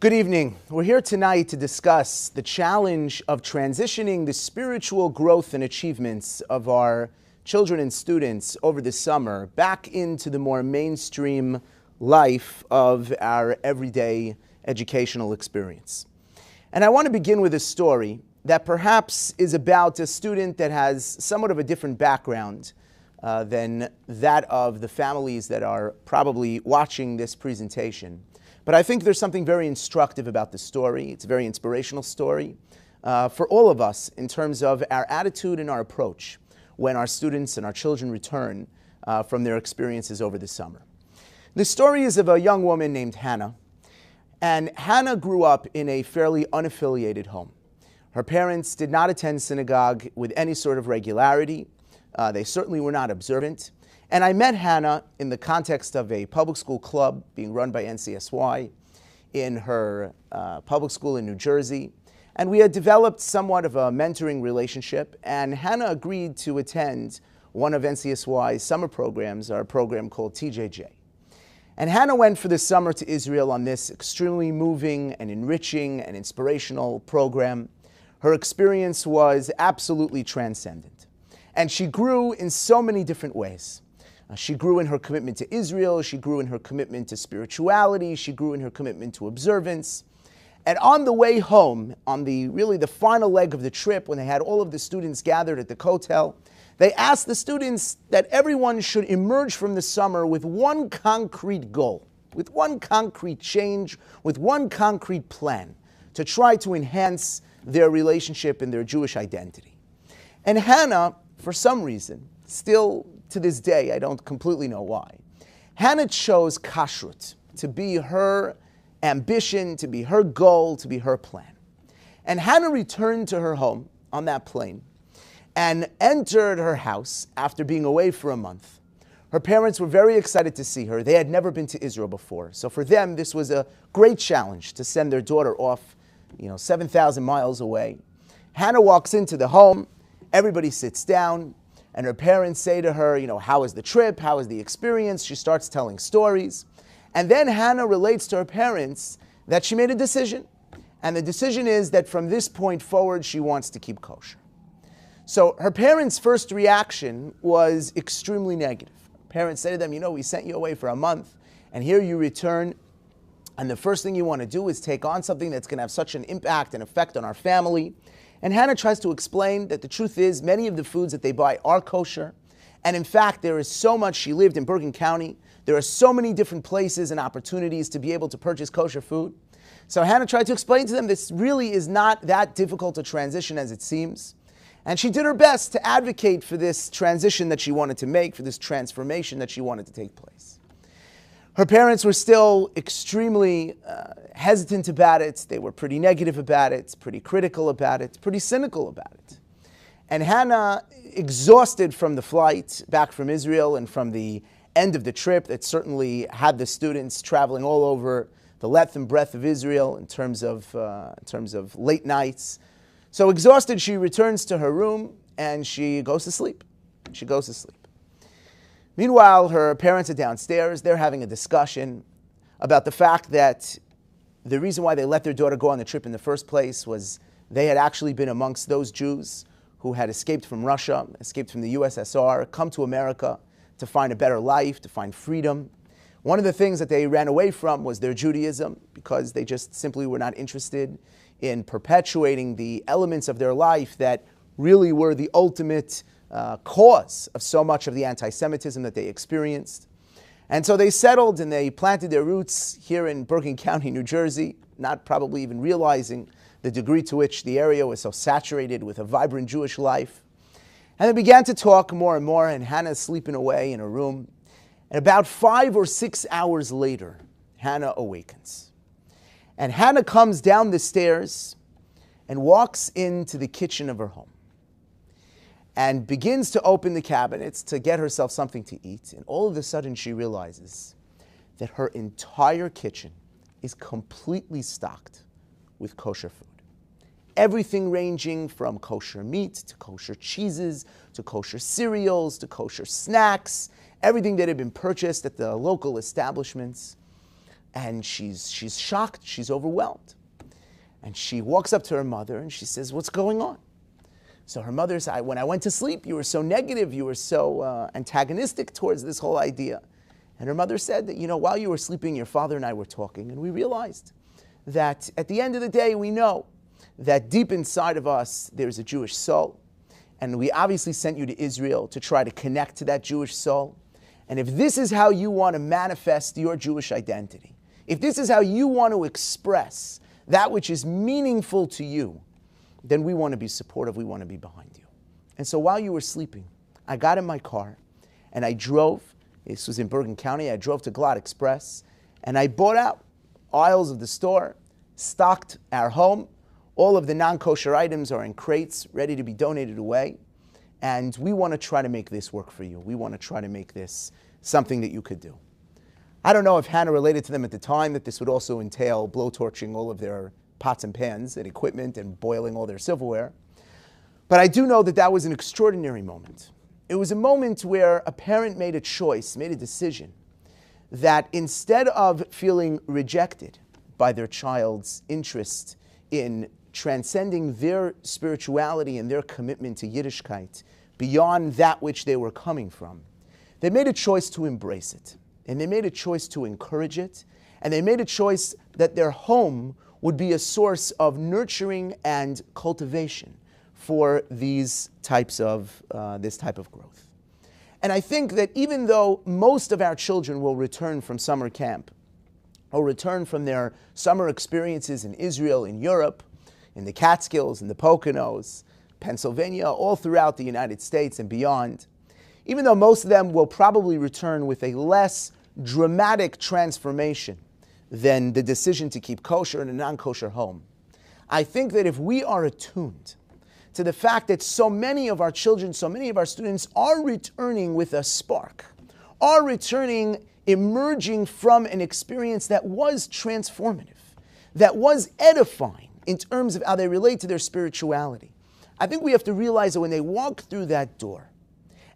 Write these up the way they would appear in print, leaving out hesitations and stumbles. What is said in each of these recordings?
Good evening. We're here tonight to discuss the challenge of transitioning the spiritual growth and achievements of our children and students over the summer back into the more mainstream life of our everyday educational experience. And I want to begin with a story that perhaps is about a student that has somewhat of a different background than that of the families that are probably watching this presentation. But I think there's something very instructive about the story. It's a very inspirational story for all of us in terms of our attitude and our approach when our students and our children return from their experiences over the summer. The story is of a young woman named Hannah. And Hannah grew up in a fairly unaffiliated home. Her parents did not attend synagogue with any sort of regularity. They certainly were not observant. And I met Hannah in the context of a public school club being run by NCSY in her public school in New Jersey. And we had developed somewhat of a mentoring relationship. And Hannah agreed to attend one of NCSY's summer programs, our program called TJJ. And Hannah went for the summer to Israel on this extremely moving and enriching and inspirational program. Her experience was absolutely transcendent. And she grew in so many different ways. She grew in her commitment to Israel, she grew in her commitment to spirituality, she grew in her commitment to observance. And on the way home, on the final leg of the trip, when they had all of the students gathered at the hotel, they asked the students that everyone should emerge from the summer with one concrete goal, with one concrete change, with one concrete plan to try to enhance their relationship and their Jewish identity. And Hannah, for some reason, still to this day, I don't completely know why, Hannah chose kashrut to be her ambition, to be her goal, to be her plan. And Hannah returned to her home on that plane and entered her house after being away for a month. Her parents were very excited to see her. They had never been to Israel before. So for them, this was a great challenge to send their daughter off, 7,000 miles away. Hannah walks into the home. Everybody sits down. And her parents say to her, how was the trip? How was the experience? She starts telling stories. And then Hannah relates to her parents that she made a decision. And the decision is that from this point forward, she wants to keep kosher. So her parents' first reaction was extremely negative. Her parents said to them, we sent you away for a month, and here you return, and the first thing you want to do is take on something that's going to have such an impact and effect on our family. And Hannah tries to explain that the truth is many of the foods that they buy are kosher. And in fact, there is so much. She lived in Bergen County. There are so many different places and opportunities to be able to purchase kosher food. So Hannah tried to explain to them this really is not that difficult a transition as it seems. And she did her best to advocate for this transition that she wanted to make, for this transformation that she wanted to take place. Her parents were still extremely hesitant about it. They were pretty negative about it, pretty critical about it, pretty cynical about it. And Hannah, exhausted from the flight back from Israel and from the end of the trip that certainly had the students traveling all over the length and breadth of Israel in terms of late nights. So exhausted, she returns to her room and she goes to sleep. Meanwhile, her parents are downstairs. They're having a discussion about the fact that the reason why they let their daughter go on the trip in the first place was they had actually been amongst those Jews who had escaped from Russia, escaped from the USSR, come to America to find a better life, to find freedom. One of the things that they ran away from was their Judaism because they just simply were not interested in perpetuating the elements of their life that really were the ultimate cause of so much of the anti-Semitism that they experienced. And so they settled and they planted their roots here in Bergen County, New Jersey, not probably even realizing the degree to which the area was so saturated with a vibrant Jewish life. And they began to talk more and more, and Hannah's sleeping away in her room. And about 5 or 6 hours later, Hannah awakens. And Hannah comes down the stairs and walks into the kitchen of her home and begins to open the cabinets to get herself something to eat. And all of a sudden she realizes that her entire kitchen is completely stocked with kosher food. Everything ranging from kosher meat to kosher cheeses to kosher cereals to kosher snacks, everything that had been purchased at the local establishments. and she's shocked, she's overwhelmed. And she walks up to her mother and she says, "What's going on?" So her mother said, "When I went to sleep, you were so negative, you were so antagonistic towards this whole idea." And her mother said that, while you were sleeping, your father and I were talking, and we realized that at the end of the day, we know that deep inside of us, there's a Jewish soul. And we obviously sent you to Israel to try to connect to that Jewish soul. And if this is how you want to manifest your Jewish identity, if this is how you want to express that which is meaningful to you, then we want to be supportive, we want to be behind you. And so while you were sleeping, I got in my car and I drove, this was in Bergen County, I drove to Glatt Express, and I bought out aisles of the store, stocked our home. All of the non-kosher items are in crates, ready to be donated away. And we want to try to make this work for you. We want to try to make this something that you could do. I don't know if Hannah related to them at the time that this would also entail blowtorching all of their pots and pans and equipment and boiling all their silverware. But I do know that that was an extraordinary moment. It was a moment where a parent made a choice, made a decision, that instead of feeling rejected by their child's interest in transcending their spirituality and their commitment to Yiddishkeit beyond that which they were coming from, they made a choice to embrace it. And they made a choice to encourage it. And they made a choice that their home would be a source of nurturing and cultivation for this type of growth. And I think that even though most of our children will return from summer camp, or return from their summer experiences in Israel, in Europe, in the Catskills, in the Poconos, Pennsylvania, all throughout the United States and beyond, even though most of them will probably return with a less dramatic transformation than the decision to keep kosher in a non-kosher home, I think that if we are attuned to the fact that so many of our children, so many of our students are returning with a spark, are returning emerging from an experience that was transformative, that was edifying in terms of how they relate to their spirituality, I think we have to realize that when they walk through that door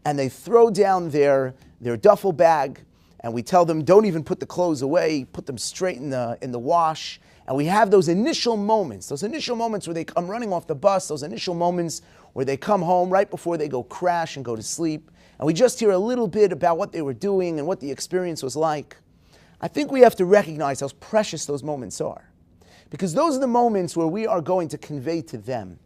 and they throw down their duffel bag and we tell them, don't even put the clothes away, put them straight in the wash, and we have those initial moments where they come running off the bus, those initial moments where they come home right before they go crash and go to sleep, and we just hear a little bit about what they were doing and what the experience was like. I think we have to recognize how precious those moments are. Because those are the moments where we are going to convey to them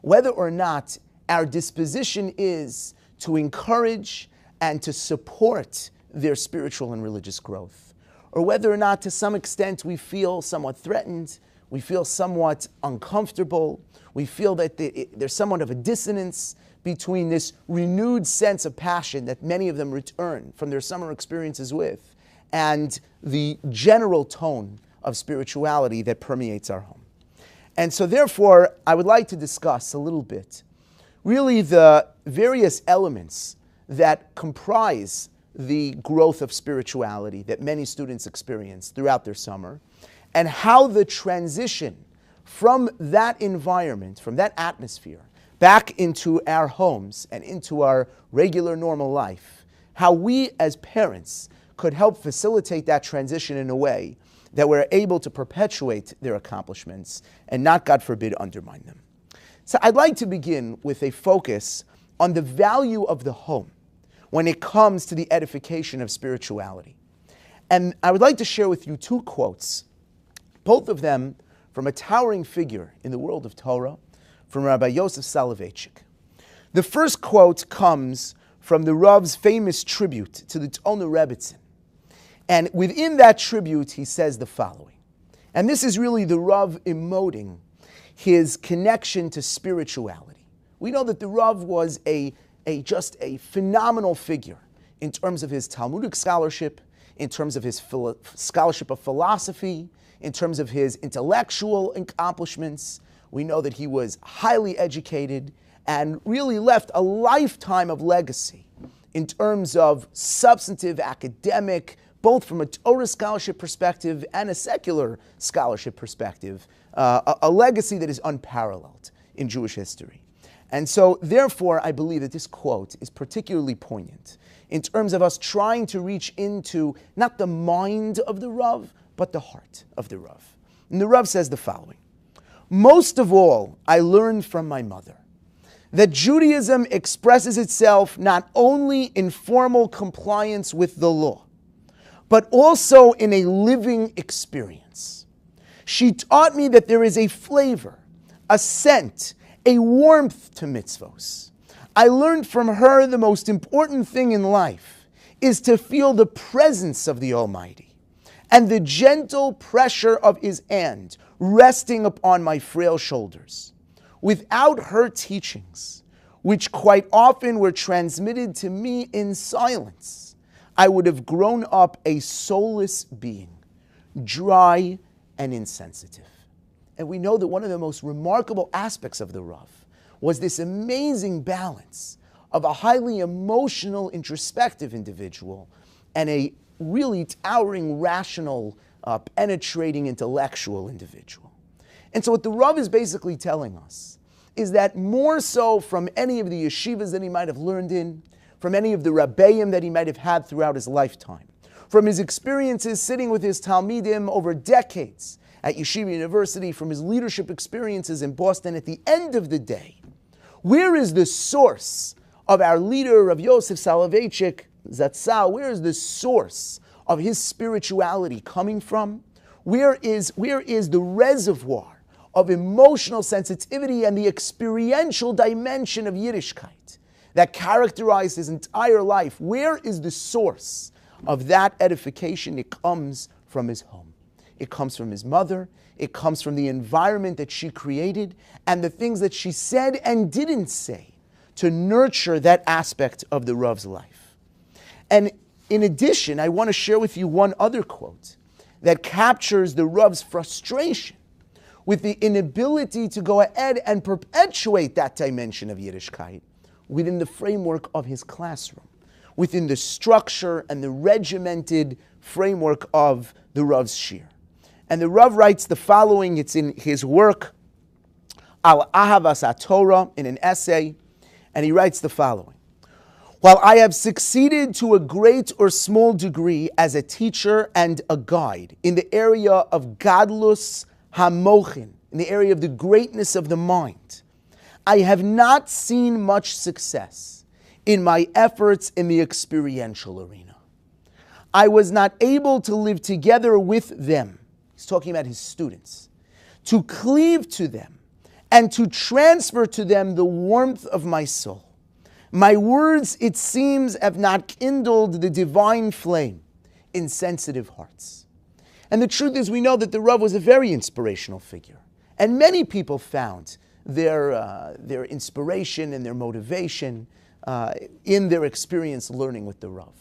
whether or not our disposition is to encourage and to support their spiritual and religious growth, or whether or not to some extent we feel somewhat threatened, we feel somewhat uncomfortable, we feel that there's somewhat of a dissonance between this renewed sense of passion that many of them return from their summer experiences with, and the general tone of spirituality that permeates our home. And so therefore, I would like to discuss a little bit really the various elements that comprise the growth of spirituality that many students experience throughout their summer, and how the transition from that environment, from that atmosphere, back into our homes and into our regular normal life, how we as parents could help facilitate that transition in a way that we're able to perpetuate their accomplishments and not, God forbid, undermine them. So I'd like to begin with a focus on the value of the home when it comes to the edification of spirituality. And I would like to share with you two quotes, both of them from a towering figure in the world of Torah, from Rabbi Yosef Soloveitchik. The first quote comes from the Rav's famous tribute to the Tolner Rebbetzin. And within that tribute, he says the following. And this is really the Rav emoting his connection to spirituality. We know that the Rav was just a phenomenal figure in terms of his Talmudic scholarship, in terms of his scholarship of philosophy, in terms of his intellectual accomplishments. We know that he was highly educated and really left a lifetime of legacy in terms of substantive, academic, both from a Torah scholarship perspective and a secular scholarship perspective, a legacy that is unparalleled in Jewish history. And so, therefore, I believe that this quote is particularly poignant in terms of us trying to reach into not the mind of the Rav, but the heart of the Rav. And the Rav says the following: most of all, I learned from my mother that Judaism expresses itself not only in formal compliance with the law, but also in a living experience. She taught me that there is a flavor, a scent, a warmth to mitzvos. I learned from her the most important thing in life is to feel the presence of the Almighty and the gentle pressure of His hand resting upon my frail shoulders. Without her teachings, which quite often were transmitted to me in silence, I would have grown up a soulless being, dry and insensitive. And we know that one of the most remarkable aspects of the Rav was this amazing balance of a highly emotional, introspective individual and a really towering, rational, penetrating, intellectual individual. And so what the Rav is basically telling us is that more so from any of the yeshivas that he might have learned in, from any of the rabbeim that he might have had throughout his lifetime, from his experiences sitting with his talmidim over decades at Yeshiva University, from his leadership experiences in Boston, at the end of the day, where is the source of our leader, Rav Yosef Soloveitchik Zatzal? Where is the source of his spirituality coming from? Where is the reservoir of emotional sensitivity and the experiential dimension of Yiddishkeit that characterized his entire life? Where is the source of that edification? It comes from his home. It comes from his mother. It comes from the environment that she created and the things that she said and didn't say to nurture that aspect of the Rav's life. And in addition, I want to share with you one other quote that captures the Rav's frustration with the inability to go ahead and perpetuate that dimension of Yiddishkeit within the framework of his classroom, within the structure and the regimented framework of the Rav's shir. And the Rav writes the following. It's in his work, Al Ahavas HaTorah, in an essay, and he writes the following: while I have succeeded to a great or small degree as a teacher and a guide in the area of Gadlus HaMochin, in the area of the greatness of the mind, I have not seen much success in my efforts in the experiential arena. I was not able to live together with them, he's talking about his students, to cleave to them and to transfer to them the warmth of my soul. My words, it seems, have not kindled the divine flame in sensitive hearts. And the truth is, we know that the Rav was a very inspirational figure. And many people found their inspiration and their motivation in their experience learning with the Rav.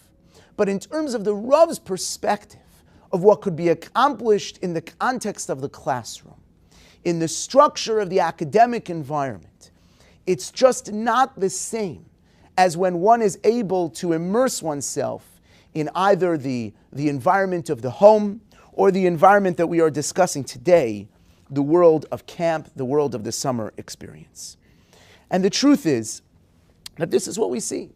But in terms of the Rav's perspective of what could be accomplished in the context of the classroom, in the structure of the academic environment, it's just not the same as when one is able to immerse oneself in either the environment of the home or the environment that we are discussing today, the world of camp, the world of the summer experience. And the truth is that this is what we see,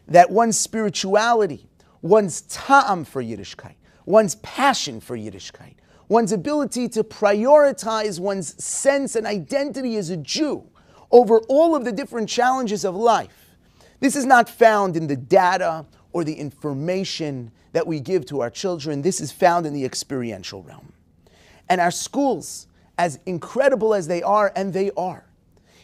that one's spirituality, one's ta'am for Yiddishkeit, one's passion for Yiddishkeit, one's ability to prioritize one's sense and identity as a Jew over all of the different challenges of life. This is not found in the data or the information that we give to our children. This is found in the experiential realm. And our schools, as incredible as they are, and they are,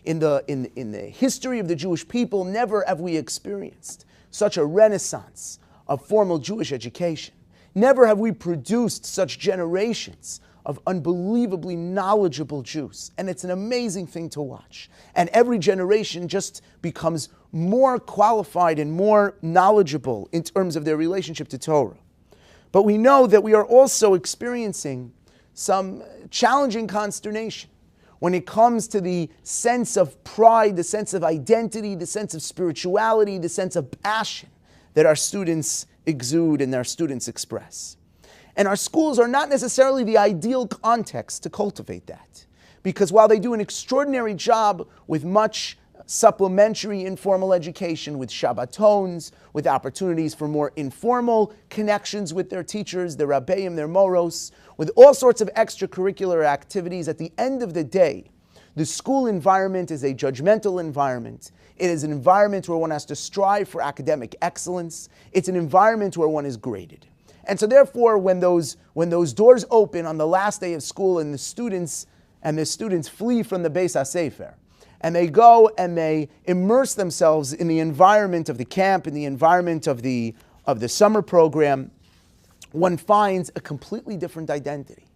in the history of the Jewish people, never have we experienced such a renaissance of formal Jewish education. Never have we produced such generations of unbelievably knowledgeable Jews. And it's an amazing thing to watch. And every generation just becomes more qualified and more knowledgeable in terms of their relationship to Torah. But we know that we are also experiencing some challenging consternation when it comes to the sense of pride, the sense of identity, the sense of spirituality, the sense of passion that our students exude and our students express. And our schools are not necessarily the ideal context to cultivate that. Because while they do an extraordinary job with much supplementary informal education with Shabbatons, with opportunities for more informal connections with their teachers, their rabbeim, their moros, with all sorts of extracurricular activities. At the end of the day, the school environment is a judgmental environment. It is an environment where one has to strive for academic excellence. It's an environment where one is graded. And so therefore, when those doors open on the last day of school and the students flee from the Beis HaSefer, and they go and they immerse themselves in the environment of the camp, in the environment of the summer program, one finds a completely different identity.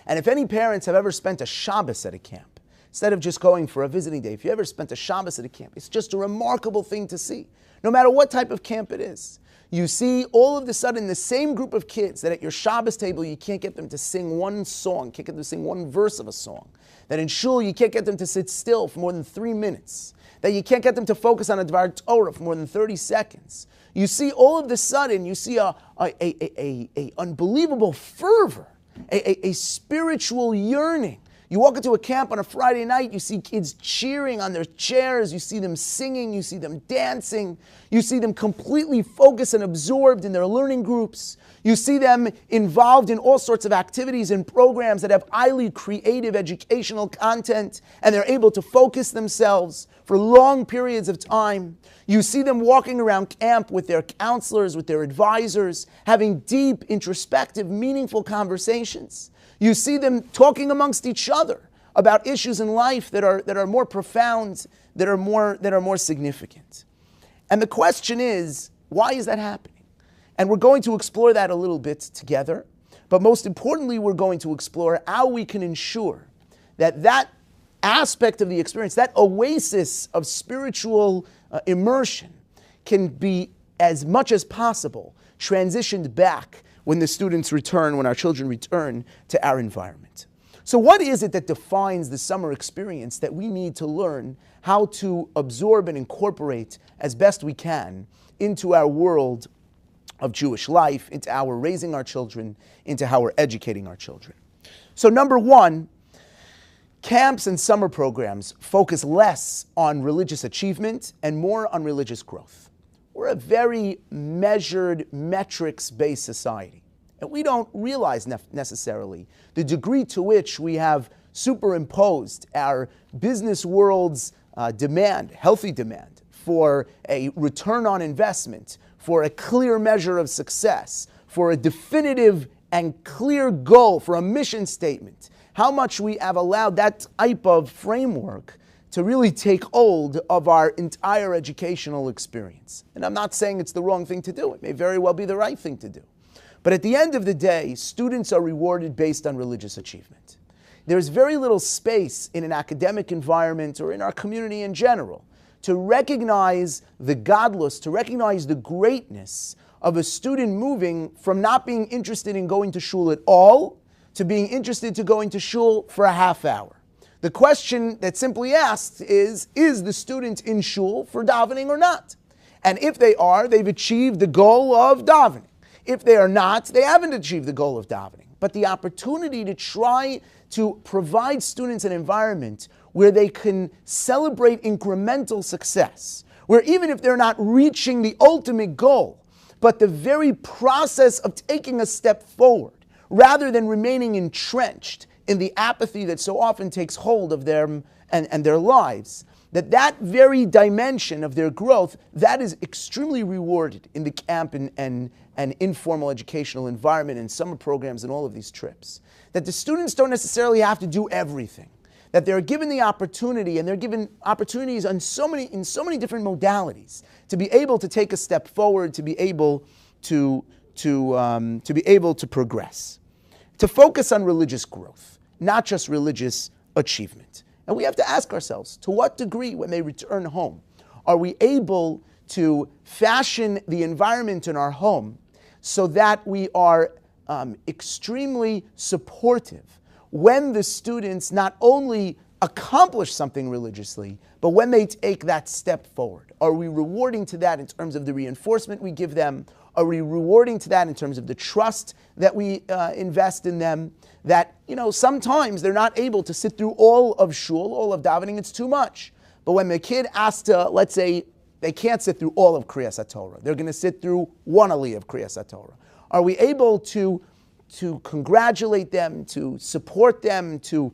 And if any parents have ever spent a Shabbos at a camp, instead of just going for a visiting day, if you ever spent a Shabbos at a camp, it's just a remarkable thing to see, no matter what type of camp it is. You see all of a sudden the same group of kids that at your Shabbos table you can't get them to sing one song, can't get them to sing one verse of a song. That in shul you can't get them to sit still for more than 3 minutes. That you can't get them to focus on a Dvar Torah for more than 30 seconds. You see all of a sudden, you see a unbelievable fervor, a spiritual yearning. You walk into a camp on a Friday night, you see kids cheering on their chairs, you see them singing, you see them dancing, you see them completely focused and absorbed in their learning groups. You see them involved in all sorts of activities and programs that have highly creative educational content, and they're able to focus themselves for long periods of time. You see them walking around camp with their counselors, with their advisors, having deep, introspective, meaningful conversations. You see them talking amongst each other about issues in life that are more profound, that are more significant. And the question is, why is that happening? And we're going to explore that a little bit together. But most importantly, we're going to explore how we can ensure that that aspect of the experience, that oasis of spiritual immersion, can be as much as possible transitioned back when the students return, when our children return to our environment. So what is it that defines the summer experience that we need to learn how to absorb and incorporate as best we can into our world of Jewish life, into how we're raising our children, into how we're educating our children? So number one, camps and summer programs focus less on religious achievement and more on religious growth. We're a very measured, metrics-based society. And we don't realize necessarily the degree to which we have superimposed our business world's demand, healthy demand, for a return on investment, for a clear measure of success, for a definitive and clear goal, for a mission statement. How much we have allowed that type of framework to really take hold of our entire educational experience. And I'm not saying it's the wrong thing to do. It may very well be the right thing to do. But at the end of the day, students are rewarded based on religious achievement. There's very little space in an academic environment or in our community in general to recognize the godless, to recognize the greatness of a student moving from not being interested in going to shul at all to being interested to going to shul for a half hour. The question that's simply asked is the student in shul for davening or not? And if they are, they've achieved the goal of davening. If they are not, they haven't achieved the goal of davening. But the opportunity to try to provide students an environment where they can celebrate incremental success, where even if they're not reaching the ultimate goal, but the very process of taking a step forward, rather than remaining entrenched in the apathy that so often takes hold of them and their lives, that very dimension of their growth, that is extremely rewarded in the camp and informal educational environment and summer programs and all of these trips. That the students don't necessarily have to do everything. That they're given the opportunity, and they're given opportunities in so many different modalities to be able to take a step forward, to be able to progress, to focus on religious growth, not just religious achievement. And we have to ask ourselves, to what degree, when they return home, are we able to fashion the environment in our home so that we are extremely supportive when the students not only accomplish something religiously, but when they take that step forward? Are we rewarding to that in terms of the reinforcement we give them? Are we rewarding to that in terms of the trust that we invest in them? That, sometimes they're not able to sit through all of shul, all of davening, it's too much. But when the kid asks to, let's say, they can't sit through all of Kriyas HaTorah, they're going to sit through one aliyah of Kriyas HaTorah, are we able to congratulate them, to support them, to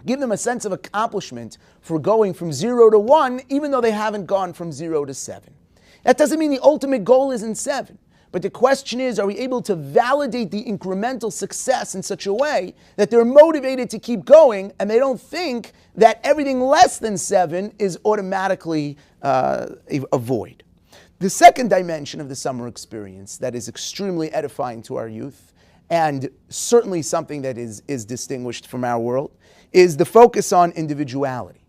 give them a sense of accomplishment for going from 0 to 1, even though they haven't gone from 0 to 7? That doesn't mean the ultimate goal isn't 7. But the question is, are we able to validate the incremental success in such a way that they're motivated to keep going and they don't think that everything less than 7 is automatically a void? The second dimension of the summer experience that is extremely edifying to our youth, and certainly something that is distinguished from our world, is the focus on individuality.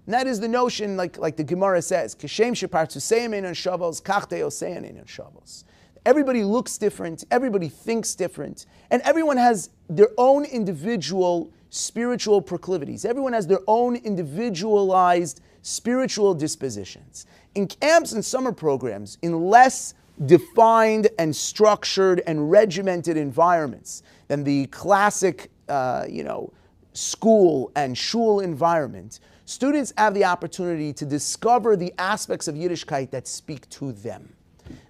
And that is the notion, like the Gemara says, Kishem shepartzuseim einon shavos, kach deosein einon shavos. Everybody looks different, everybody thinks different, and everyone has their own individual spiritual proclivities. Everyone has their own individualized spiritual dispositions. In camps and summer programs, in less defined and structured and regimented environments than the classic, school and shul environment, students have the opportunity to discover the aspects of Yiddishkeit that speak to them.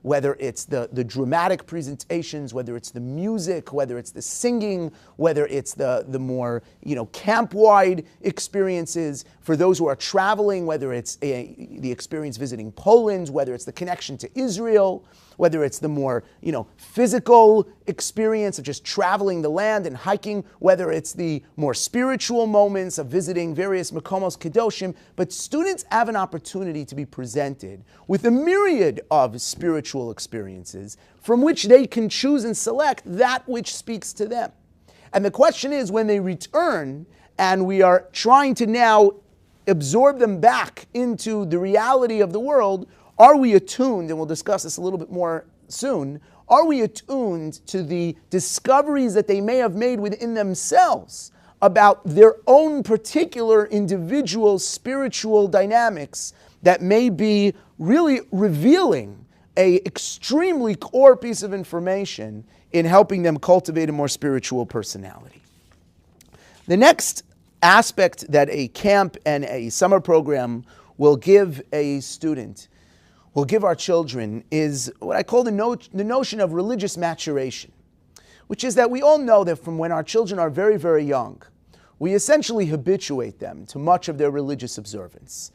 Whether it's the dramatic presentations, whether it's the music, whether it's the singing, whether it's the more camp-wide experiences for those who are traveling, whether it's the experience visiting Poland, whether it's the connection to Israel, whether it's the more physical experience of just traveling the land and hiking, whether it's the more spiritual moments of visiting various Makomos Kedoshim. But students have an opportunity to be presented with a myriad of spiritual experiences from which they can choose and select that which speaks to them. And the question is, when they return and we are trying to now absorb them back into the reality of the world, are we attuned, and we'll discuss this a little bit more soon, are we attuned to the discoveries that they may have made within themselves about their own particular individual spiritual dynamics that may be really revealing an extremely core piece of information in helping them cultivate a more spiritual personality? The next aspect that a camp and a summer program will give a student, will give our children, is what I call the notion of religious maturation, which is that we all know that from when our children are very, very young, we essentially habituate them to much of their religious observance.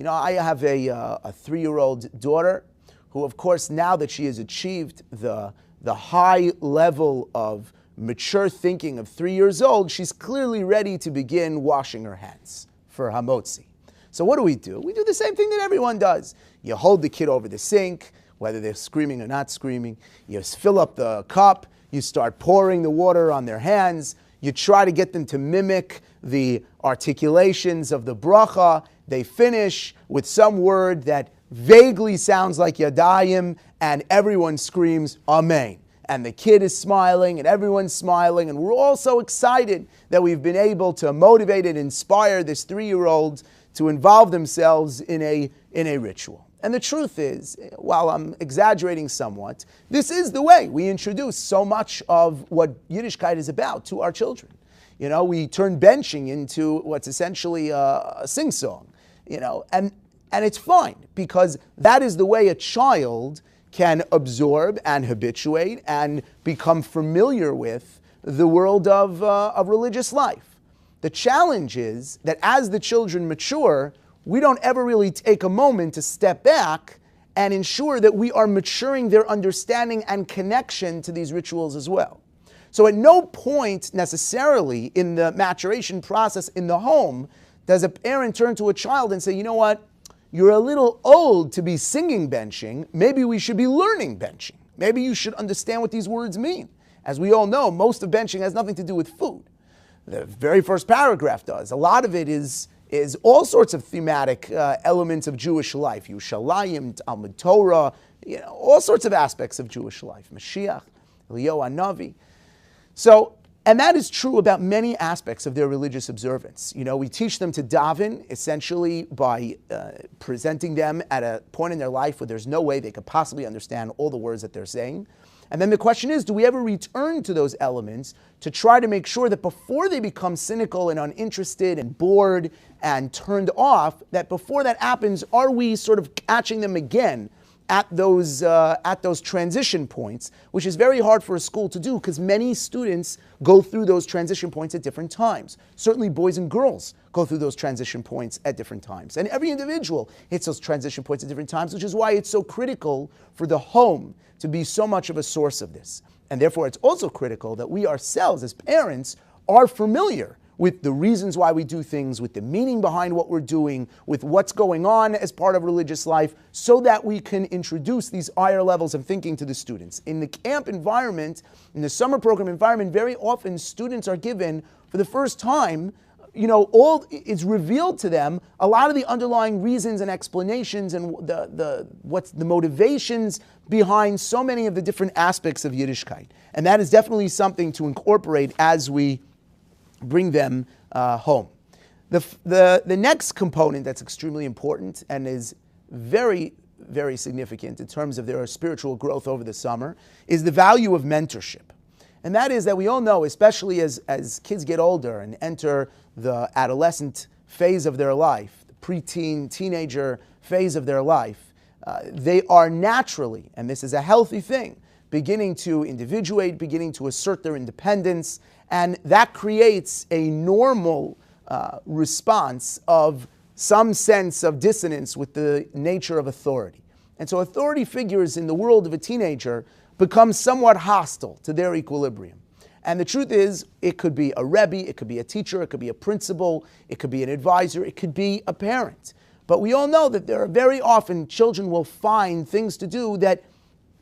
I have a 3-year-old daughter who, of course, now that she has achieved the high level of mature thinking of 3 years old, she's clearly ready to begin washing her hands for hamotzi. So what do? We do the same thing that everyone does. You hold the kid over the sink, whether they're screaming or not screaming. You fill up the cup. You start pouring the water on their hands. You try to get them to mimic the articulations of the bracha. They finish with some word that vaguely sounds like yadayim, and everyone screams, Amen. And the kid is smiling, and everyone's smiling, and we're all so excited that we've been able to motivate and inspire this 3-year-old to involve themselves in a ritual. And the truth is, while I'm exaggerating somewhat, this is the way we introduce so much of what Yiddishkeit is about to our children. We turn benching into what's essentially a sing-song, and it's fine, because that is the way a child can absorb and habituate and become familiar with the world of religious life. The challenge is that as the children mature, we don't ever really take a moment to step back and ensure that we are maturing their understanding and connection to these rituals as well. So at no point necessarily in the maturation process in the home does a parent turn to a child and say, you know what, you're a little old to be singing benching, maybe we should be learning benching. Maybe you should understand what these words mean. As we all know, most of benching has nothing to do with food. The very first paragraph does. A lot of it is all sorts of thematic elements of Jewish life. Yerushalayim, Talmud Torah, all sorts of aspects of Jewish life. Mashiach, Eliyahu Hanavi. So, and that is true about many aspects of their religious observance. We teach them to daven essentially by presenting them at a point in their life where there's no way they could possibly understand all the words that they're saying. And then the question is, do we ever return to those elements to try to make sure that before they become cynical and uninterested and bored and turned off, that before that happens, are we sort of catching them again at those transition points, which is very hard for a school to do because many students go through those transition points at different times. Certainly boys and girls go through those transition points at different times. And every individual hits those transition points at different times, which is why it's so critical for the home to be so much of a source of this. And therefore, it's also critical that we ourselves as parents are familiar with the reasons why we do things, with the meaning behind what we're doing, with what's going on as part of religious life, so that we can introduce these higher levels of thinking to the students. In the camp environment, in the summer program environment, very often students are given, for the first time, all it's revealed to them a lot of the underlying reasons and explanations and what's the motivations behind so many of the different aspects of Yiddishkeit. And that is definitely something to incorporate as we bring them home. The next component that's extremely important and is very, very significant in terms of their spiritual growth over the summer is the value of mentorship. And that is that we all know, especially as kids get older and enter the adolescent phase of their life, the preteen, teenager phase of their life, they are naturally, and this is a healthy thing, beginning to individuate, beginning to assert their independence, and that creates a normal response of some sense of dissonance with the nature of authority. And so authority figures in the world of a teenager become somewhat hostile to their equilibrium. And the truth is, it could be a rebbe, it could be a teacher, it could be a principal, it could be an advisor, it could be a parent. But we all know that there are very often children will find things to do that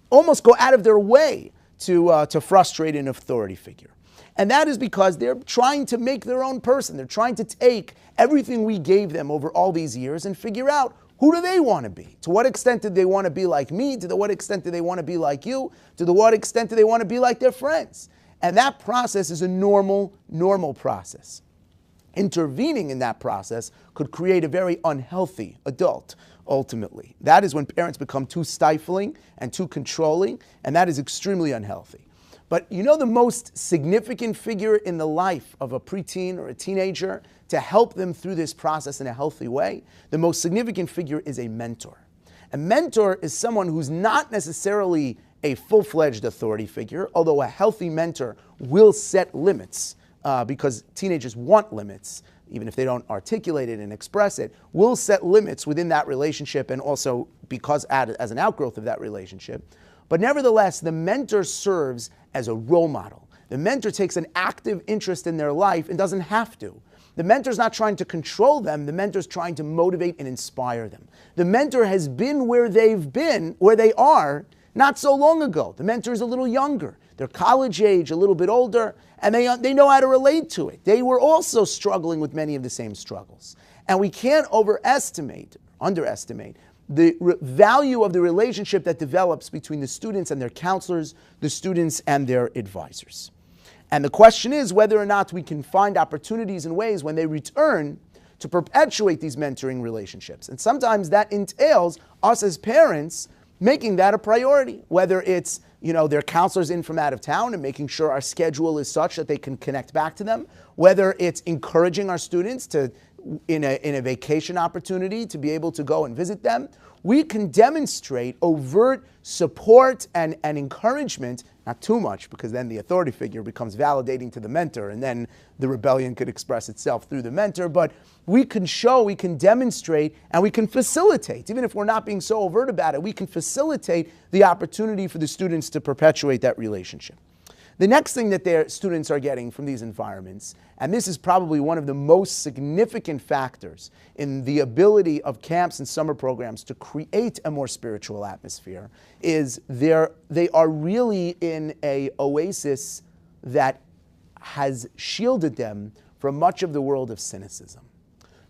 almost go out of their way to frustrate an authority figure. And that is because they're trying to make their own person. They're trying to take everything we gave them over all these years and figure out, who do they want to be? To what extent did they want to be like me? To what extent do they want to be like you? To what extent do they want to be like their friends? And that process is a normal process. Intervening in that process could create a very unhealthy adult, ultimately. That is when parents become too stifling and too controlling, and that is extremely unhealthy. But the most significant figure in the life of a preteen or a teenager to help them through this process in a healthy way, the most significant figure is a mentor. A mentor is someone who's not necessarily a full-fledged authority figure, although a healthy mentor will set limits because teenagers want limits, even if they don't articulate it and express it, will set limits within that relationship and also because as an outgrowth of that relationship. But nevertheless, the mentor serves as a role model. The mentor takes an active interest in their life and doesn't have to. The mentor's not trying to control them. The mentor's trying to motivate and inspire them. The mentor has been where they are, not so long ago. The mentor is a little younger. They're college age, a little bit older, and they know how to relate to it. They were also struggling with many of the same struggles. And we can't underestimate the value of the relationship that develops between the students and their counselors, the students and their advisors. And the question is whether or not we can find opportunities and ways when they return to perpetuate these mentoring relationships. And sometimes that entails us as parents making that a priority, whether it's their counselors in from out of town and making sure our schedule is such that they can connect back to them, whether it's encouraging our students to, in a vacation opportunity, to be able to go and visit them. We can demonstrate overt support and encouragement, not too much, because then the authority figure becomes validating to the mentor, and then the rebellion could express itself through the mentor. But we can show, we can demonstrate, and we can facilitate. Even if we're not being so overt about it, we can facilitate the opportunity for the students to perpetuate that relationship. The next thing that their students are getting from these environments, and this is probably one of the most significant factors in the ability of camps and summer programs to create a more spiritual atmosphere, is they are really in an oasis that has shielded them from much of the world of cynicism.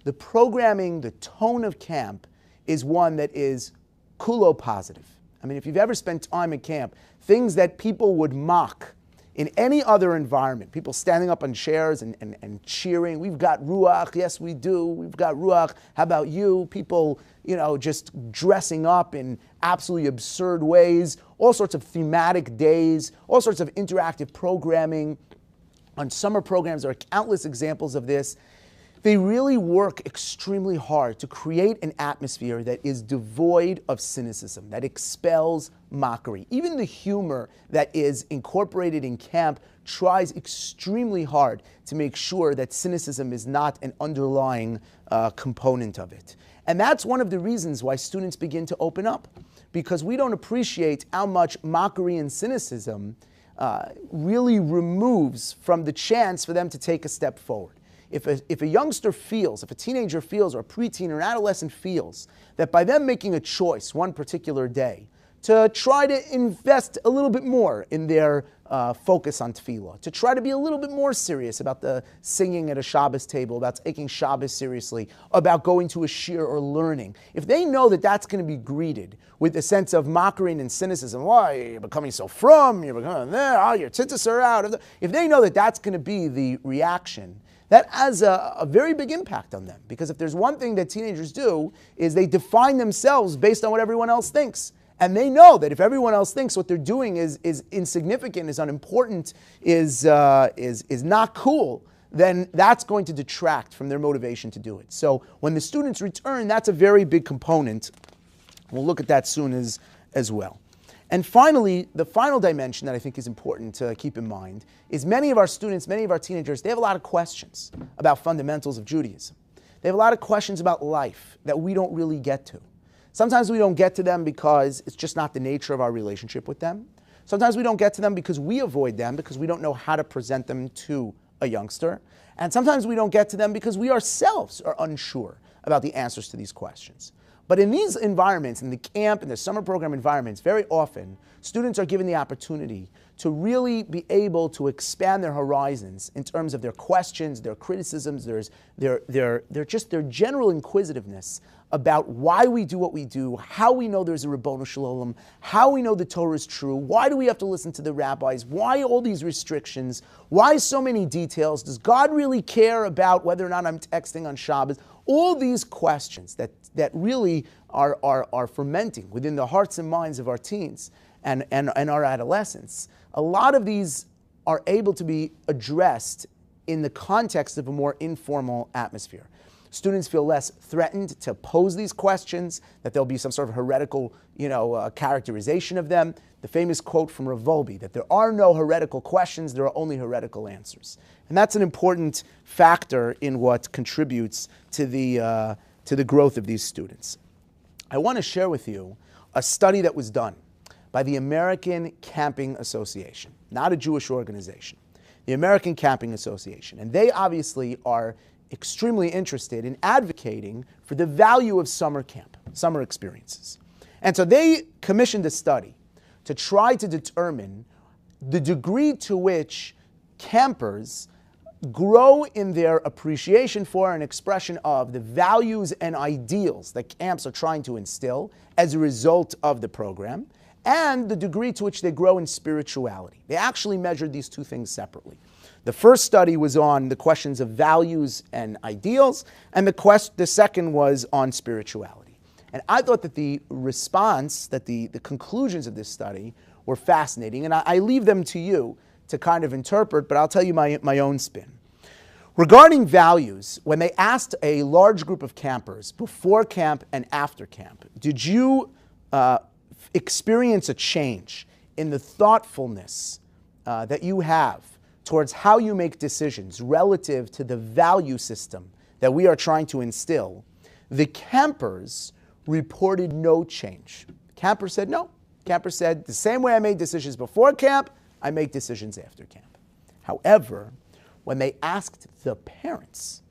The programming, the tone of camp is one that is kulo positive. I mean, if you've ever spent time at camp, things that people would mock in any other environment, people standing up on chairs and cheering, we've got ruach, yes we do, we've got ruach, how about you? People, just dressing up in absolutely absurd ways, all sorts of thematic days, all sorts of interactive programming. On summer programs, there are countless examples of this. They really work extremely hard to create an atmosphere that is devoid of cynicism, that expels mockery. Even the humor that is incorporated in camp tries extremely hard to make sure that cynicism is not an underlying component of it. And that's one of the reasons why students begin to open up, because we don't appreciate how much mockery and cynicism really removes from the chance for them to take a step forward. If a youngster feels, if a teenager feels, or a preteen or an adolescent feels, that by them making a choice one particular day to try to invest a little bit more in their focus on tefillah, to try to be a little bit more serious about the singing at a Shabbos table, about taking Shabbos seriously, about going to a shir or learning, if they know that that's going to be greeted with a sense of mockery and cynicism, why, you're becoming so frum, you're becoming there, your tzitzis are out, if they know that that's going to be the reaction, that has a very big impact on them. Because if there's one thing that teenagers do, is they define themselves based on what everyone else thinks. And they know that if everyone else thinks what they're doing is insignificant, is unimportant, is not cool, then that's going to detract from their motivation to do it. So when the students return, that's a very big component. We'll look at that soon as well. And finally, the final dimension that I think is important to keep in mind is many of our students, many of our teenagers, they have a lot of questions about fundamentals of Judaism. They have a lot of questions about life that we don't really get to. Sometimes we don't get to them because it's just not the nature of our relationship with them. Sometimes we don't get to them because we avoid them, because we don't know how to present them to a youngster. And sometimes we don't get to them because we ourselves are unsure about the answers to these questions. But in these environments, in the camp, in the summer program environments, very often, students are given the opportunity to really be able to expand their horizons in terms of their questions, their criticisms, their general inquisitiveness about why we do what we do, how we know there's a Ribono Shel Olam, how we know the Torah is true, why do we have to listen to the rabbis, why all these restrictions, why so many details, does God really care about whether or not I'm texting on Shabbos? All these questions that really are fermenting within the hearts and minds of our teens and our adolescents. A lot of these are able to be addressed in the context of a more informal atmosphere. Students feel less threatened to pose these questions, that there'll be some sort of heretical, characterization of them. The famous quote from Rav Volbe, that there are no heretical questions, there are only heretical answers. And that's an important factor in what contributes to the growth of these students. I want to share with you a study that was done by the American Camping Association, not a Jewish organization, the American Camping Association. And they obviously are extremely interested in advocating for the value of summer camp, summer experiences. And so they commissioned a study to try to determine the degree to which campers grow in their appreciation for and expression of the values and ideals that camps are trying to instill as a result of the program, and the degree to which they grow in spirituality. They actually measured these two things separately. The first study was on the questions of values and ideals, and the second was on spirituality. And I thought that the response, that the conclusions of this study were fascinating, and I leave them to you to kind of interpret, but I'll tell you my own spin. Regarding values, when they asked a large group of campers before camp and after camp, did you experience a change in the thoughtfulness that you have towards how you make decisions relative to the value system that we are trying to instill? The campers reported no change. Campers said no. Campers said, the same way I made decisions before camp, I make decisions after camp. However, when they asked the parents,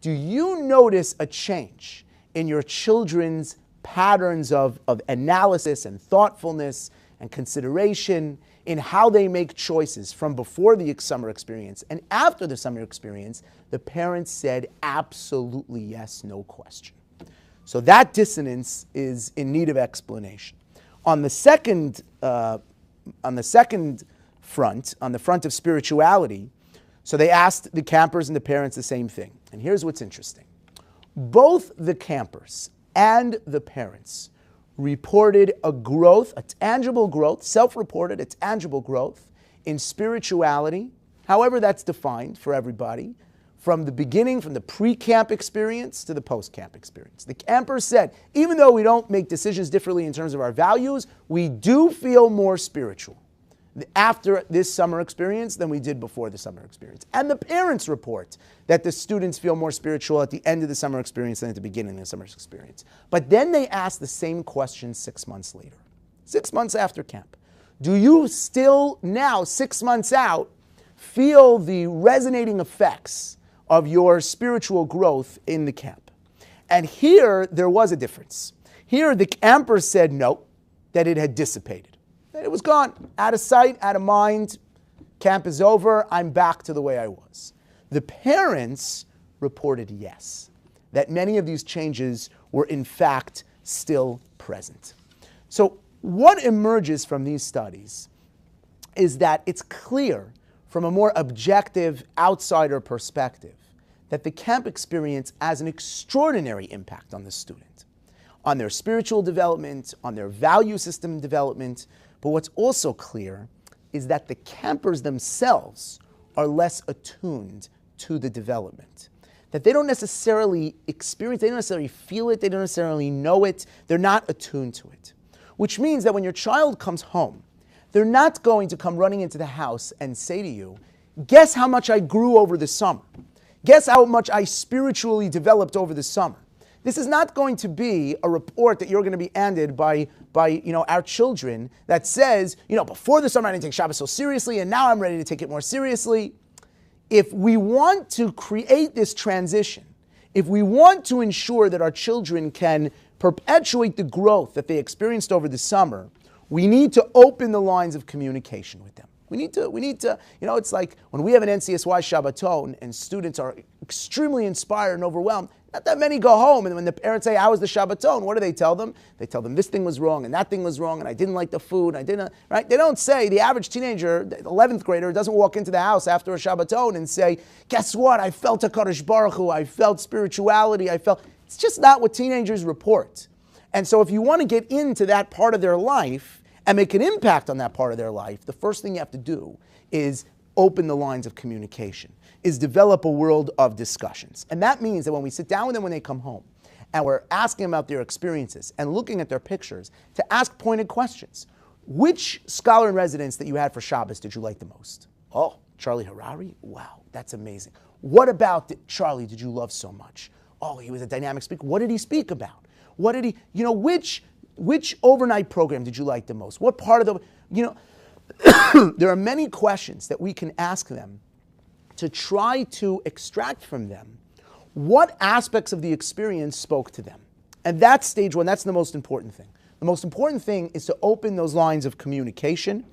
do you notice a change in your children's patterns of analysis and thoughtfulness and consideration in how they make choices from before the summer experience and after the summer experience? The parents said absolutely yes, no question. So that dissonance is in need of explanation. On the second front, on the front of spirituality. So they asked the campers and the parents the same thing. And here's what's interesting. Both the campers and the parents reported a growth, a tangible growth, self-reported, a tangible growth in spirituality, however that's defined for everybody, from the beginning, from the pre-camp experience to the post-camp experience. The campers said, even though we don't make decisions differently in terms of our values, we do feel more spiritual after this summer experience than we did before the summer experience. And the parents report that the students feel more spiritual at the end of the summer experience than at the beginning of the summer experience. But then they ask the same question 6 months later, 6 months after camp. Do you still now, 6 months out, feel the resonating effects of your spiritual growth in the camp? And here there was a difference. Here the campers said no, that it had dissipated. It was gone, out of sight, out of mind. Camp is over. I'm back to the way I was. The parents reported yes, that many of these changes were in fact still present. So what emerges from these studies is that it's clear from a more objective outsider perspective that the camp experience has an extraordinary impact on the student, on their spiritual development, on their value system development. But what's also clear is that the campers themselves are less attuned to the development. That they don't necessarily experience, they don't necessarily feel it, they don't necessarily know it, they're not attuned to it. Which means that when your child comes home, they're not going to come running into the house and say to you, guess how much I grew over the summer? Guess how much I spiritually developed over the summer? This is not going to be a report that you're going to be handed by our children that says, before the summer I didn't take Shabbos so seriously and now I'm ready to take it more seriously. If we want to create this transition, if we want to ensure that our children can perpetuate the growth that they experienced over the summer, we need to open the lines of communication with them. We need to, it's like when we have an NCSY Shabbaton and students are extremely inspired and overwhelmed, not that many go home, and when the parents say, how was the Shabbaton? What do they tell them? They tell them this thing was wrong and that thing was wrong and I didn't like the food, right? They don't say, the average teenager, the 11th grader, doesn't walk into the house after a Shabbaton and say, guess what? I felt a Kadosh Baruch Hu, I felt spirituality, it's just not what teenagers report. And so if you want to get into that part of their life and make an impact on that part of their life, the first thing you have to do is open the lines of communication, is develop a world of discussions. And that means that when we sit down with them when they come home, and we're asking them about their experiences and looking at their pictures, to ask pointed questions. Which scholar in residence that you had for Shabbos did you like the most? Oh, Charlie Harari? Wow, that's amazing. What about Charlie did you love so much? Oh, he was a dynamic speaker. What did he speak about? What did he, which overnight program did you like the most? What part of the, there are many questions that we can ask them to try to extract from them what aspects of the experience spoke to them. And that's stage one, that's the most important thing. The most important thing is to open those lines of communication.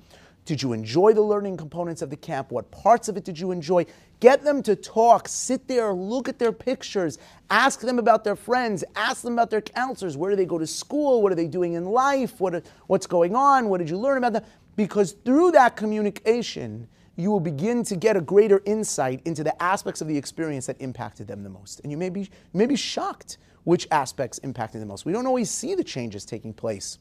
Did you enjoy the learning components of the camp? What parts of it did you enjoy? Get them to talk, sit there, look at their pictures, ask them about their friends, ask them about their counselors. Where do they go to school? What are they doing in life? What's going on? What did you learn about them? Because through that communication, you will begin to get a greater insight into the aspects of the experience that impacted them the most. And you may be shocked which aspects impacted them the most. We don't always see the changes taking place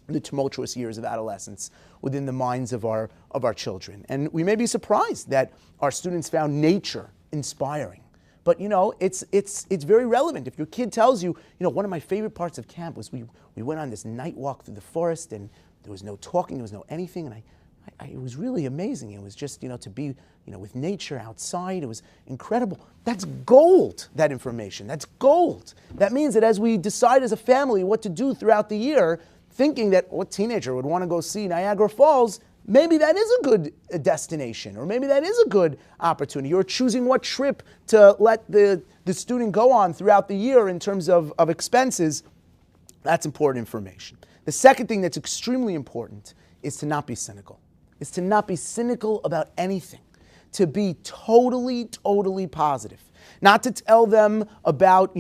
in the tumultuous years of adolescence within the minds of our children. And we may be surprised that our students found nature inspiring. But it's very relevant. If your kid tells you, one of my favorite parts of camp was we went on this night walk through the forest and there was no talking, there was no anything, and it was really amazing. It was just, to be, with nature outside. It was incredible. That's gold, that information. That's gold. That means that as we decide as a family what to do throughout the year, thinking that what teenager would want to go see Niagara Falls, maybe that is a good destination, or maybe that is a good opportunity, or choosing what trip to let the student go on throughout the year in terms of expenses. That's important information. The second thing that's extremely important is to not be cynical. Is to not be cynical about anything. To be totally, totally positive. Not to tell them about,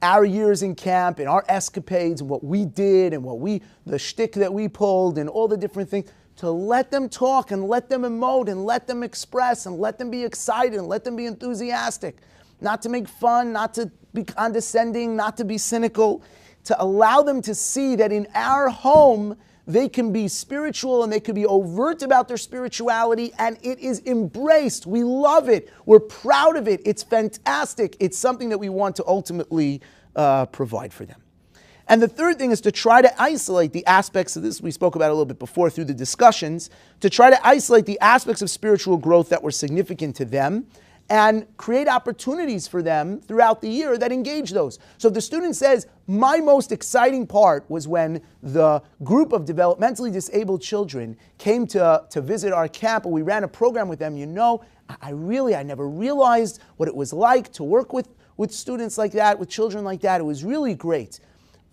our years in camp and our escapades and what we did and the shtick that we pulled and all the different things. to let them talk and let them emote and let them express and let them be excited and let them be enthusiastic. Not to make fun, not to be condescending, not to be cynical, to allow them to see that in our home, they can be spiritual and they can be overt about their spirituality, and it is embraced. We love it. We're proud of it. It's fantastic. It's something that we want to ultimately provide for them. And the third thing is to try to isolate the aspects of this, we spoke about a little bit before through the discussions, to try to isolate the aspects of spiritual growth that were significant to them and create opportunities for them throughout the year that engage those. So if the student says, my most exciting part was when the group of developmentally disabled children came to visit our camp and we ran a program with them, I never realized what it was like to work with students like that, with children like that. It was really great.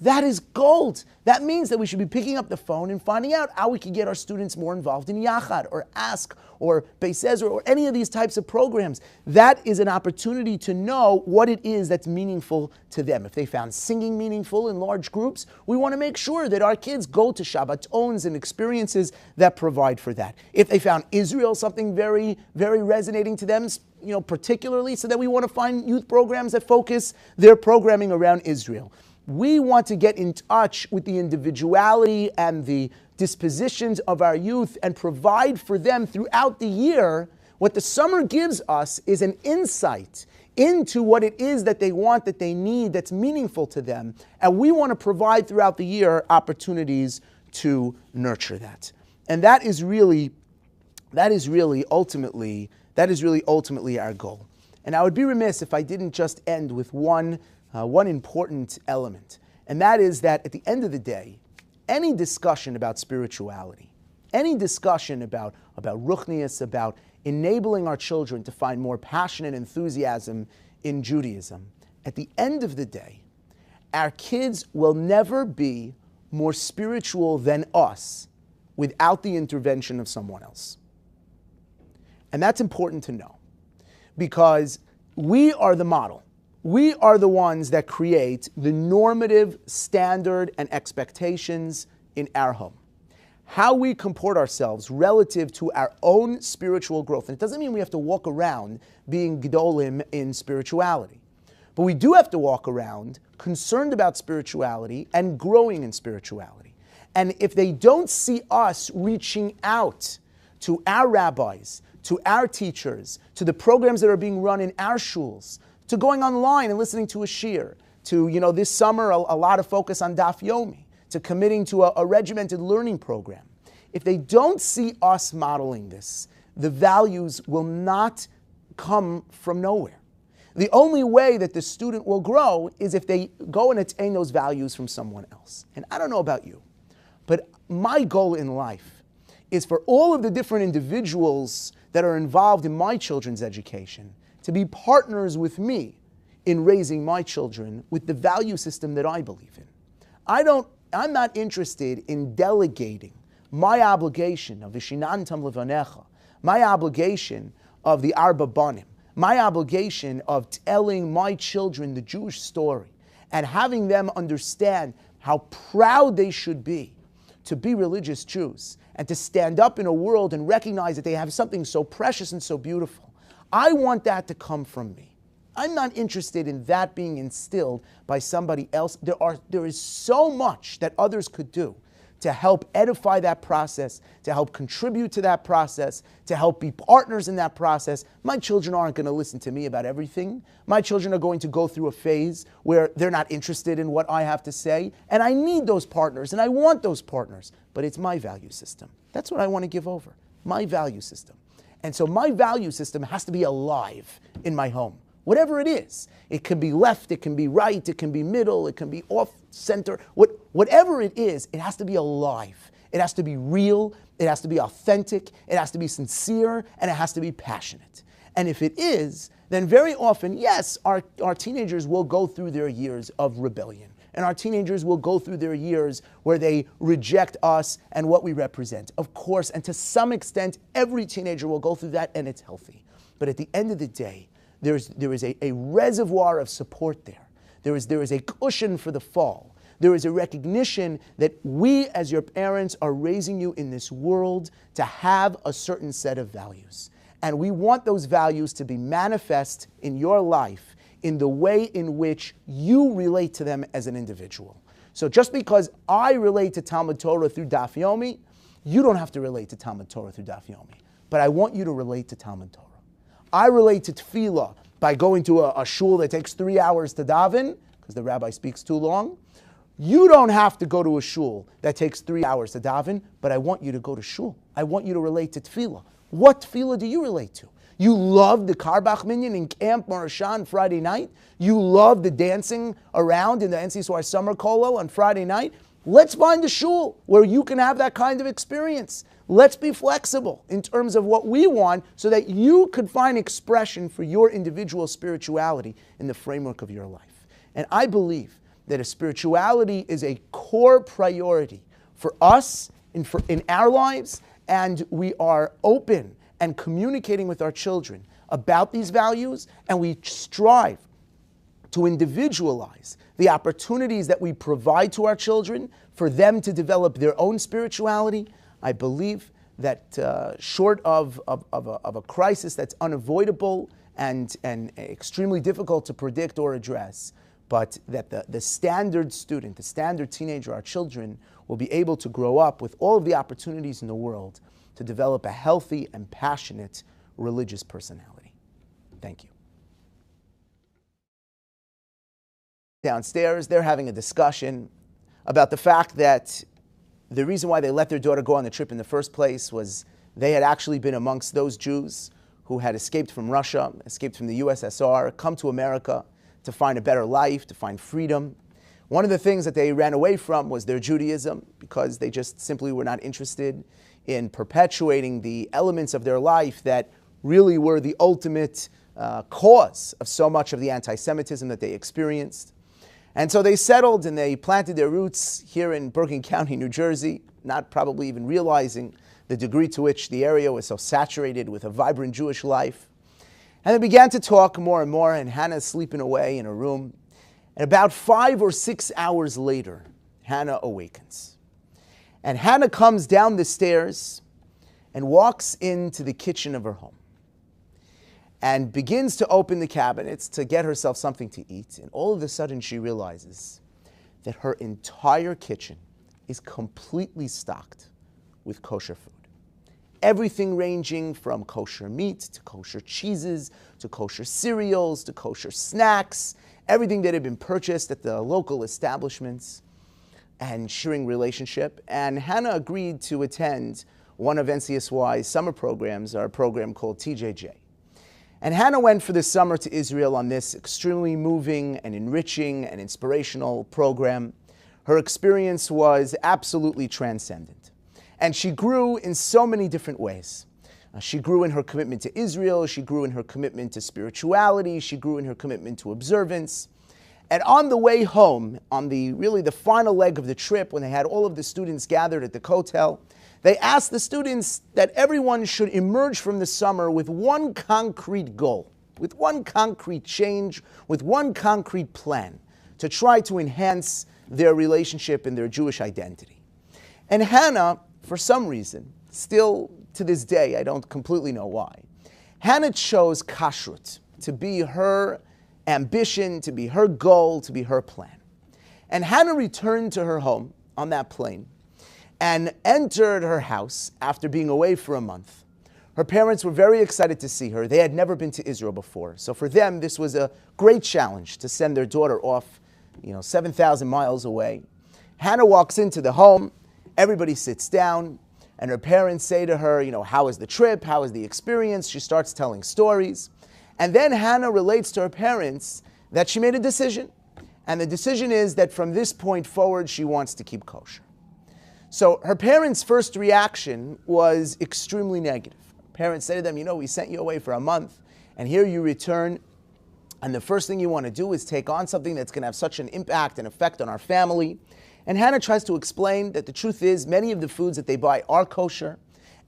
That is gold. That means that we should be picking up the phone and finding out how we can get our students more involved in Yachad or Ask or Beis Ezra or any of these types of programs. That is an opportunity to know what it is that's meaningful to them. If they found singing meaningful in large groups, we want to make sure that our kids go to Shabbatons and experiences that provide for that. If they found Israel something very, very resonating to them, particularly, so that we want to find youth programs that focus their programming around Israel. We want to get in touch with the individuality and the dispositions of our youth and provide for them throughout the year. What the summer gives us is an insight into what it is that they want, that they need, that's meaningful to them. And we want to provide throughout the year opportunities to nurture that. And that is really ultimately our goal. And I would be remiss if I didn't just end with one important element, and that is that at the end of the day, any discussion about spirituality, any discussion about ruchnius, about enabling our children to find more passion and enthusiasm in Judaism, at the end of the day, our kids will never be more spiritual than us without the intervention of someone else. And that's important to know, because we are the model. We are the ones that create the normative standard and expectations in our home. How we comport ourselves relative to our own spiritual growth. And it doesn't mean we have to walk around being gedolim in spirituality. But we do have to walk around concerned about spirituality and growing in spirituality. And if they don't see us reaching out to our rabbis, to our teachers, to the programs that are being run in our shuls, to going online and listening to a shir, to, this summer, a lot of focus on Daf Yomi, to committing to a regimented learning program. If they don't see us modeling this, the values will not come from nowhere. The only way that the student will grow is if they go and attain those values from someone else. And I don't know about you, but my goal in life is for all of the different individuals that are involved in my children's education to be partners with me in raising my children with the value system that I believe in. I'm not interested in delegating my obligation of Vishinantam Levanecha, my obligation of the Arba Banim, my obligation of telling my children the Jewish story and having them understand how proud they should be to be religious Jews and to stand up in a world and recognize that they have something so precious and so beautiful. I want that to come from me. I'm not interested in that being instilled by somebody else. There is so much that others could do to help edify that process, to help contribute to that process, to help be partners in that process. My children aren't going to listen to me about everything. My children are going to go through a phase where they're not interested in what I have to say, and I need those partners, and I want those partners. But it's my value system. That's what I want to give over, my value system. And so my value system has to be alive in my home, whatever it is. It can be left, it can be right, it can be middle, it can be off center. Whatever it is, it has to be alive. It has to be real, it has to be authentic, it has to be sincere, and it has to be passionate. And if it is, then very often, yes, our teenagers will go through their years of rebellion. And our teenagers will go through their years where they reject us and what we represent. Of course, and to some extent, every teenager will go through that, and it's healthy. But at the end of the day, there is a reservoir of support there. There is a cushion for the fall. There is a recognition that we as your parents are raising you in this world to have a certain set of values. And we want those values to be manifest in your life in the way in which you relate to them as an individual. So just because I relate to Talmud Torah through Daf Yomi, you don't have to relate to Talmud Torah through Daf Yomi. But I want you to relate to Talmud Torah. I relate to Tefillah by going to a shul that takes 3 hours to daven, because the rabbi speaks too long. You don't have to go to a shul that takes 3 hours to daven, but I want you to go to shul. I want you to relate to Tefillah. What Tefillah do you relate to? You love the Karbach Minyan in Camp Marasha on Friday night? You love the dancing around in the NC Summer Kollel on Friday night? Let's find a shul where you can have that kind of experience. Let's be flexible in terms of what we want so that you could find expression for your individual spirituality in the framework of your life. And I believe that a spirituality is a core priority for us in our lives, and we are open and communicating with our children about these values, and we strive to individualize the opportunities that we provide to our children for them to develop their own spirituality. I believe that short of a crisis that's unavoidable and extremely difficult to predict or address, but that the standard student, the standard teenager, our children, will be able to grow up with all of the opportunities in the world to develop a healthy and passionate religious personality. Thank you. Downstairs, they're having a discussion about the fact that the reason why they let their daughter go on the trip in the first place was they had actually been amongst those Jews who had escaped from Russia, escaped from the USSR, come to America to find a better life, to find freedom. One of the things that they ran away from was their Judaism, because they just simply were not interested in perpetuating the elements of their life that really were the ultimate cause of so much of the anti-Semitism that they experienced. And so they settled and they planted their roots here in Bergen County, New Jersey, not probably even realizing the degree to which the area was so saturated with a vibrant Jewish life. And they began to talk more and more, and Hannah's sleeping away in a room. And about 5 or 6 hours later, Hannah awakens. And Hannah comes down the stairs and walks into the kitchen of her home and begins to open the cabinets to get herself something to eat. And all of a sudden she realizes that her entire kitchen is completely stocked with kosher food. Everything ranging from kosher meat to kosher cheeses to kosher cereals to kosher snacks, everything that had been purchased at the local establishments and sharing relationship. And Hannah agreed to attend one of NCSY's summer programs, our program called TJJ. And Hannah went for the summer to Israel on this extremely moving and enriching and inspirational program. Her experience was absolutely transcendent. And she grew in so many different ways. She grew in her commitment to Israel, she grew in her commitment to spirituality, she grew in her commitment to observance. And on the way home, on the final leg of the trip, when they had all of the students gathered at the Kotel, they asked the students that everyone should emerge from the summer with one concrete goal, with one concrete change, with one concrete plan to try to enhance their relationship and their Jewish identity. And Hannah, for some reason, still to this day, I don't completely know why, Hannah chose kashrut to be her ambition, to be her goal, to be her plan. And Hannah returned to her home on that plane and entered her house after being away for a month. Her parents were very excited to see her. They had never been to Israel before. So for them, this was a great challenge to send their daughter off, 7,000 miles away. Hannah walks into the home, everybody sits down, and her parents say to her, how was the trip? How was the experience? She starts telling stories. And then Hannah relates to her parents that she made a decision. And the decision is that from this point forward, she wants to keep kosher. So her parents' first reaction was extremely negative. Parents say to them, we sent you away for a month, and here you return, and the first thing you want to do is take on something that's going to have such an impact and effect on our family. And Hannah tries to explain that the truth is many of the foods that they buy are kosher.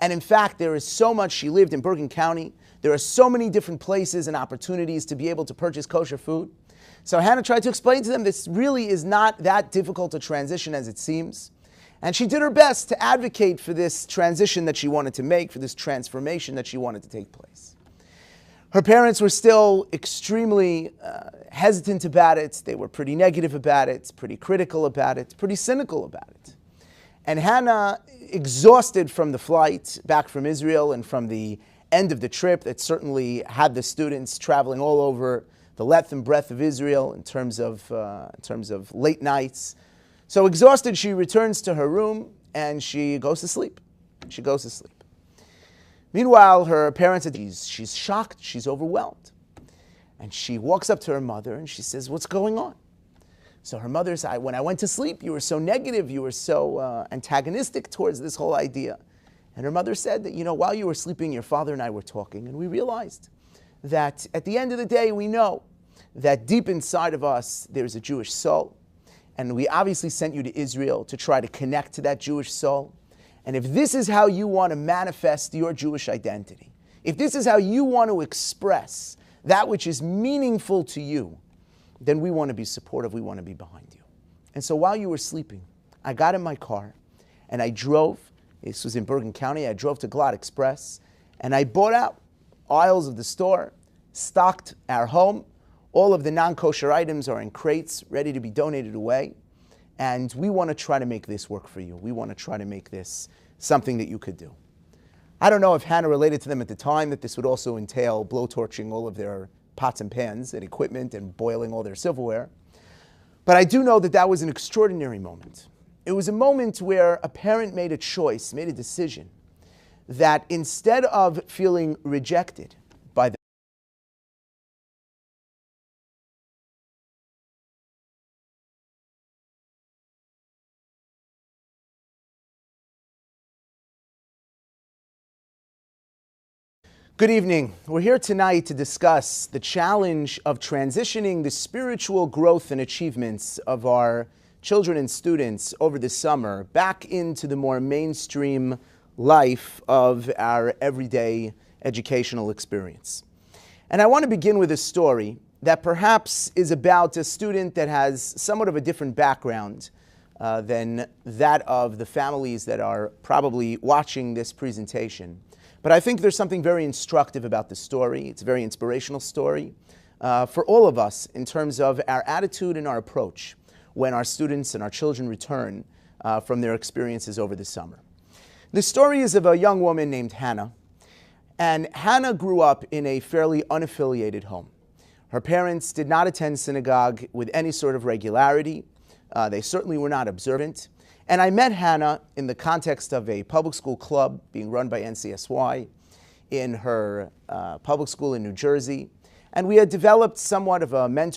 And in fact, there is so much. She lived in Bergen County. There are so many different places and opportunities to be able to purchase kosher food, So Hannah tried to explain to them this really is not that difficult a transition as it seems. And she did her best to advocate for this transition that she wanted to make, for this transformation that she wanted to take place. Her parents were still extremely hesitant about it. They were pretty negative about it, pretty critical about it, pretty cynical about it. And Hannah, exhausted from the flight back from Israel and from the end of the trip that certainly had the students traveling all over the length and breadth of Israel in terms of late nights. So exhausted, she returns to her room and she goes to sleep. She goes to sleep. Meanwhile, her parents, she's shocked, she's overwhelmed. And she walks up to her mother and she says, "What's going on?" So her mother said, "When I went to sleep, you were so negative, you were so antagonistic towards this whole idea." And her mother said that, while you were sleeping, your father and I were talking, and we realized that at the end of the day, we know that deep inside of us, there's a Jewish soul. And we obviously sent you to Israel to try to connect to that Jewish soul. And if this is how you want to manifest your Jewish identity, if this is how you want to express that which is meaningful to you, then we want to be supportive, we want to be behind you. And so while you were sleeping, I got in my car and I drove, this was in Bergen County, I drove to Glad Express and I bought out aisles of the store, stocked our home. All of the non-kosher items are in crates, ready to be donated away. And we want to try to make this work for you. We want to try to make this something that you could do. I don't know if Hannah related to them at the time that this would also entail blowtorching all of their pots and pans and equipment and boiling all their silverware. But I do know that that was an extraordinary moment. It was a moment where a parent made a choice, made a decision, that instead of feeling rejected by the Good evening. We're here tonight to discuss the challenge of transitioning the spiritual growth and achievements of our children and students over the summer back into the more mainstream life of our everyday educational experience. And I want to begin with a story that perhaps is about a student that has somewhat of a different background than that of the families that are probably watching this presentation. But I think there's something very instructive about the story. It's a very inspirational story for all of us in terms of our attitude and our approach when our students and our children return from their experiences over the summer. The story is of a young woman named Hannah. And Hannah grew up in a fairly unaffiliated home. Her parents did not attend synagogue with any sort of regularity. They certainly were not observant. And I met Hannah in the context of a public school club being run by NCSY in her public school in New Jersey. And we had developed somewhat of a mentor